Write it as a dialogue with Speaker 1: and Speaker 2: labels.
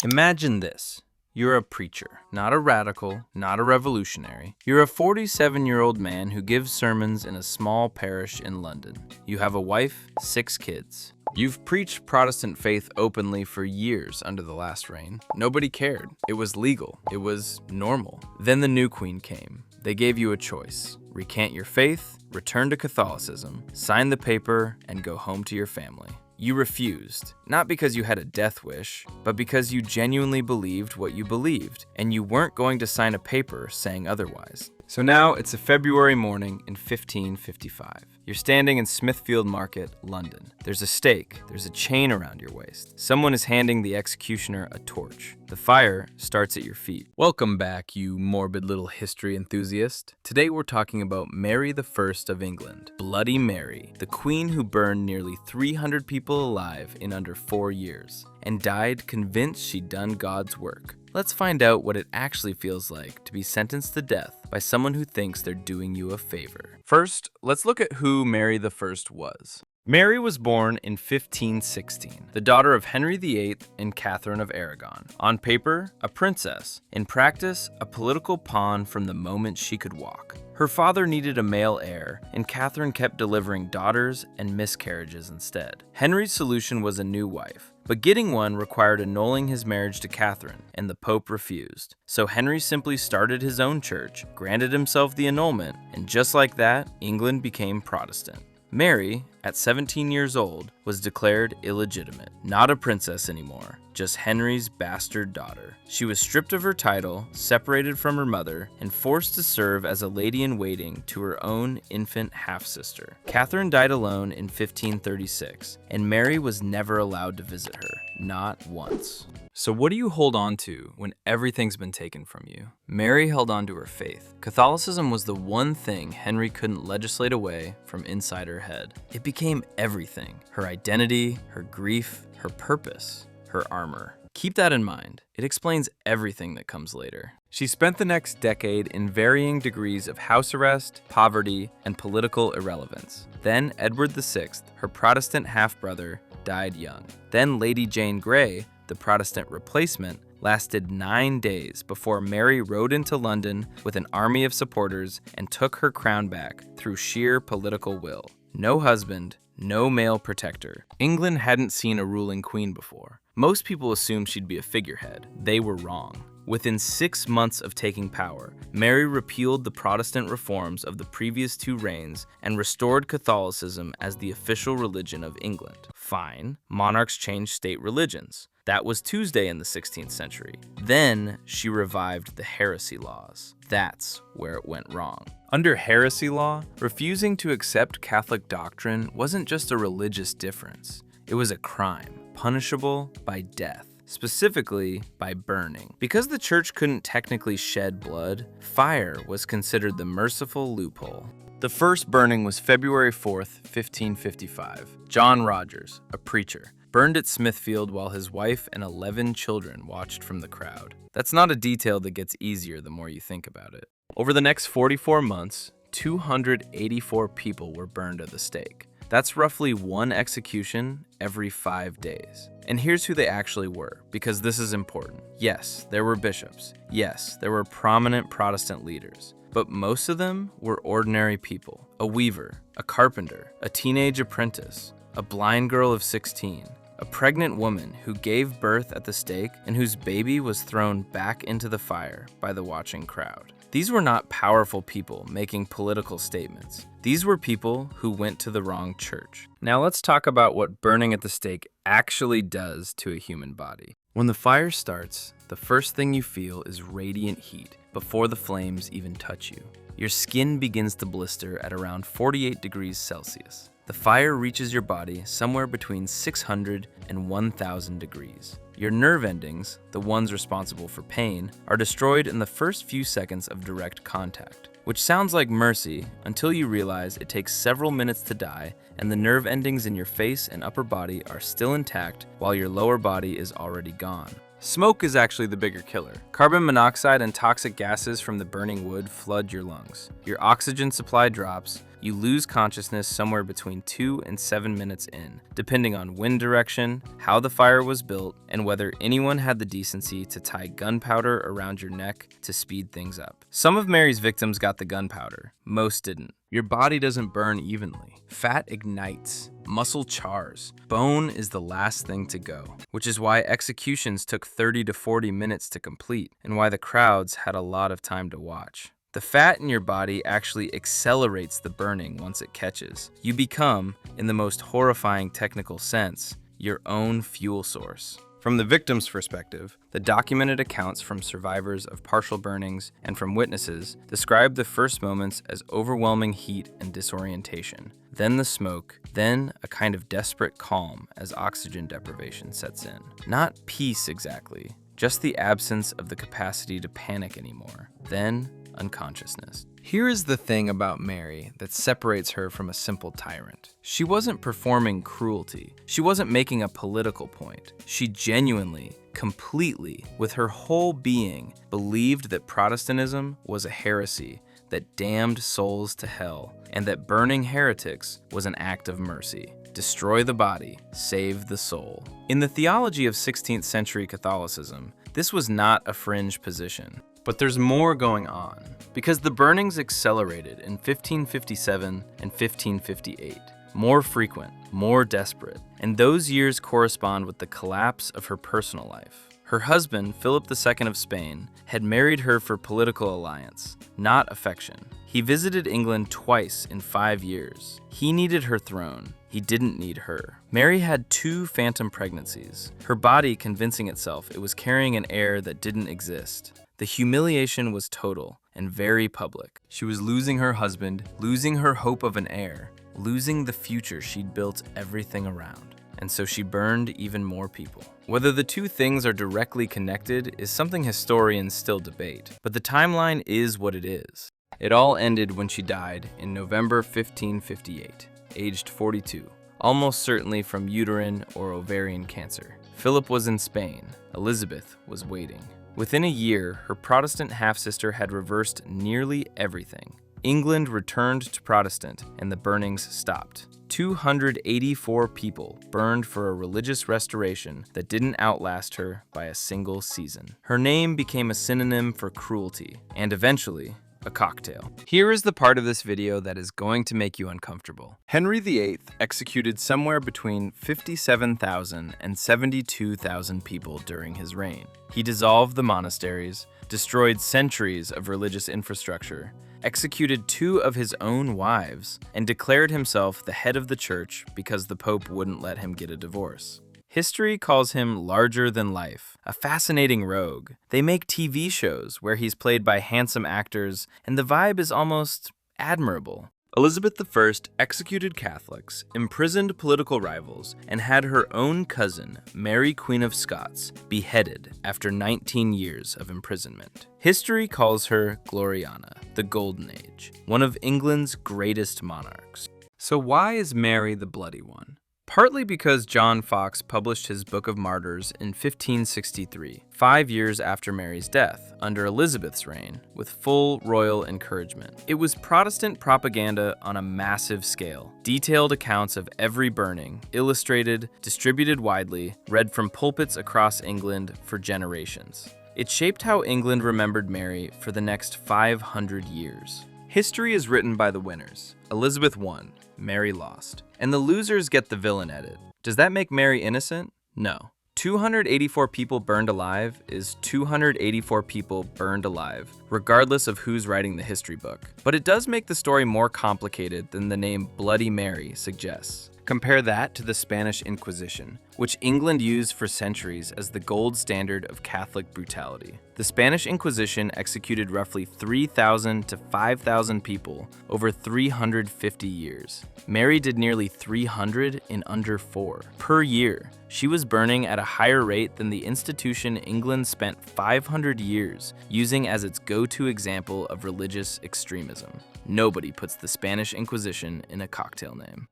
Speaker 1: Imagine this. You're a preacher, not a radical, not a revolutionary. You're a 47-year-old man who gives sermons in a small parish in London. You have a wife, 6 kids. You've preached Protestant faith openly for years under the last reign. Nobody cared. It was legal. It was normal. Then the new queen came. They gave you a choice. Recant your faith, return to Catholicism, sign the paper, and go home to your family. You refused, not because you had a death wish, but because you genuinely believed what you believed, and you weren't going to sign a paper saying otherwise. So now it's a February morning in 1555. You're standing in Smithfield Market, London. There's a stake, there's a chain around your waist. Someone is handing the executioner a torch. The fire starts at your feet. Welcome back, you morbid little history enthusiast. Today we're talking about Mary I of England, Bloody Mary, the queen who burned nearly 300 people alive in under 4 years, and died convinced she'd done God's work. Let's find out what it actually feels like to be sentenced to death by someone who thinks they're doing you a favor. First, let's look at who Mary I was. Mary was born in 1516, the daughter of Henry VIII and Catherine of Aragon. On paper, a princess. In practice, a political pawn from the moment she could walk. Her father needed a male heir, and Catherine kept delivering daughters and miscarriages instead. Henry's solution was a new wife, but getting one required annulling his marriage to Catherine, and the Pope refused. So Henry simply started his own church, granted himself the annulment, and just like that, England became Protestant. Mary, at 17 years old, was declared illegitimate, not a princess anymore, just Henry's bastard daughter. She was stripped of her title, separated from her mother, and forced to serve as a lady-in-waiting to her own infant half-sister. Catherine died alone in 1536, and Mary was never allowed to visit her, not once. So what do you hold on to when everything's been taken from you? Mary held on to her faith. Catholicism was the one thing Henry couldn't legislate away from inside her head. It became everything: her identity, her grief, her purpose, her armor. Keep that in mind. It explains everything that comes later. She spent the next decade in varying degrees of house arrest, poverty, and political irrelevance. Then Edward VI, her Protestant half-brother, died young. Then Lady Jane Grey, the Protestant replacement, lasted 9 days before Mary rode into London with an army of supporters and took her crown back through sheer political will. No husband, no male protector. England hadn't seen a ruling queen before. Most people assumed she'd be a figurehead. They were wrong. Within 6 months of taking power, Mary repealed the Protestant reforms of the previous 2 reigns and restored Catholicism as the official religion of England. Fine, monarchs changed state religions. That was Tuesday in the 16th century. Then she revived the heresy laws. That's where it went wrong. Under heresy law, refusing to accept Catholic doctrine wasn't just a religious difference. It was a crime, punishable by death. Specifically by burning. Because the church couldn't technically shed blood, fire was considered the merciful loophole. The first burning was February 4th, 1555. John Rogers, a preacher, burned at Smithfield while his wife and 11 children watched from the crowd. That's not a detail that gets easier the more you think about it. Over the next 44 months, 284 people were burned at the stake. That's roughly 1 execution every 5 days. And here's who they actually were, because this is important. Yes, there were bishops. Yes, there were prominent Protestant leaders. But most of them were ordinary people. A weaver, a carpenter, a teenage apprentice, a blind girl of 16, a pregnant woman who gave birth at the stake and whose baby was thrown back into the fire by the watching crowd. These were not powerful people making political statements. These were people who went to the wrong church. Now let's talk about what burning at the stake actually does to a human body. When the fire starts, the first thing you feel is radiant heat before the flames even touch you. Your skin begins to blister at around 48 degrees Celsius. The fire reaches your body somewhere between 600 and 1,000 degrees. Your nerve endings, the ones responsible for pain, are destroyed in the first few seconds of direct contact, which sounds like mercy until you realize it takes several minutes to die and the nerve endings in your face and upper body are still intact while your lower body is already gone. Smoke is actually the bigger killer. Carbon monoxide and toxic gases from the burning wood flood your lungs. Your oxygen supply drops. You lose consciousness somewhere between 2 and 7 minutes in, depending on wind direction, how the fire was built, and whether anyone had the decency to tie gunpowder around your neck to speed things up. Some of Mary's victims got the gunpowder. Most didn't. Your body doesn't burn evenly. Fat ignites. Muscle chars. Bone is the last thing to go, which is why executions took 30 to 40 minutes to complete, and why the crowds had a lot of time to watch. The fat in your body actually accelerates the burning once it catches. You become, in the most horrifying technical sense, your own fuel source. From the victim's perspective, the documented accounts from survivors of partial burnings and from witnesses describe the first moments as overwhelming heat and disorientation, then the smoke, then a kind of desperate calm as oxygen deprivation sets in. Not peace exactly, just the absence of the capacity to panic anymore. Then unconsciousness. Here is the thing about Mary that separates her from a simple tyrant. She wasn't performing cruelty. She wasn't making a political point. She genuinely, completely, with her whole being, believed that Protestantism was a heresy that damned souls to hell, and that burning heretics was an act of mercy. Destroy the body, save the soul. In the theology of 16th century Catholicism, this was not a fringe position. But there's more going on, because the burnings accelerated in 1557 and 1558. More frequent, more desperate, and those years correspond with the collapse of her personal life. Her husband, Philip II of Spain, had married her for political alliance, not affection. He visited England twice in 5 years. He needed her throne. He didn't need her. Mary had 2 phantom pregnancies, her body convincing itself it was carrying an heir that didn't exist. The humiliation was total and very public. She was losing her husband, losing her hope of an heir, losing the future she'd built everything around. And so she burned even more people. Whether the 2 things are directly connected is something historians still debate, but the timeline is what it is. It all ended when she died in November 1558, aged 42, almost certainly from uterine or ovarian cancer. Philip was in Spain. Elizabeth was waiting. Within a year, her Protestant half-sister had reversed nearly everything. England returned to Protestant, and the burnings stopped. 284 people burned for a religious restoration that didn't outlast her by a single season. Her name became a synonym for cruelty, and eventually, a cocktail. Here is the part of this video that is going to make you uncomfortable. Henry VIII executed somewhere between 57,000 and 72,000 people during his reign. He dissolved the monasteries, destroyed centuries of religious infrastructure, executed 2 of his own wives, and declared himself the head of the church because the Pope wouldn't let him get a divorce. History calls him larger than life, a fascinating rogue. They make TV shows where he's played by handsome actors, and the vibe is almost admirable. Elizabeth I executed Catholics, imprisoned political rivals, and had her own cousin, Mary Queen of Scots, beheaded after 19 years of imprisonment. History calls her Gloriana, the Golden Age, one of England's greatest monarchs. So why is Mary the Bloody One? Partly because John Foxe published his Book of Martyrs in 1563, 5 years after Mary's death, under Elizabeth's reign, with full royal encouragement. It was Protestant propaganda on a massive scale, detailed accounts of every burning, illustrated, distributed widely, read from pulpits across England for generations. It shaped how England remembered Mary for the next 500 years. History is written by the winners. Elizabeth won, Mary lost. And the losers get the villain edit. Does that make Mary innocent? No. 284 people burned alive is 284 people burned alive, regardless of who's writing the history book. But it does make the story more complicated than the name Bloody Mary suggests. Compare that to the Spanish Inquisition, which England used for centuries as the gold standard of Catholic brutality. The Spanish Inquisition executed roughly 3,000 to 5,000 people over 350 years. Mary did nearly 300 in under 4 per year. She was burning at a higher rate than the institution England spent 500 years using as its go-to example of religious extremism. Nobody puts the Spanish Inquisition in a cocktail name.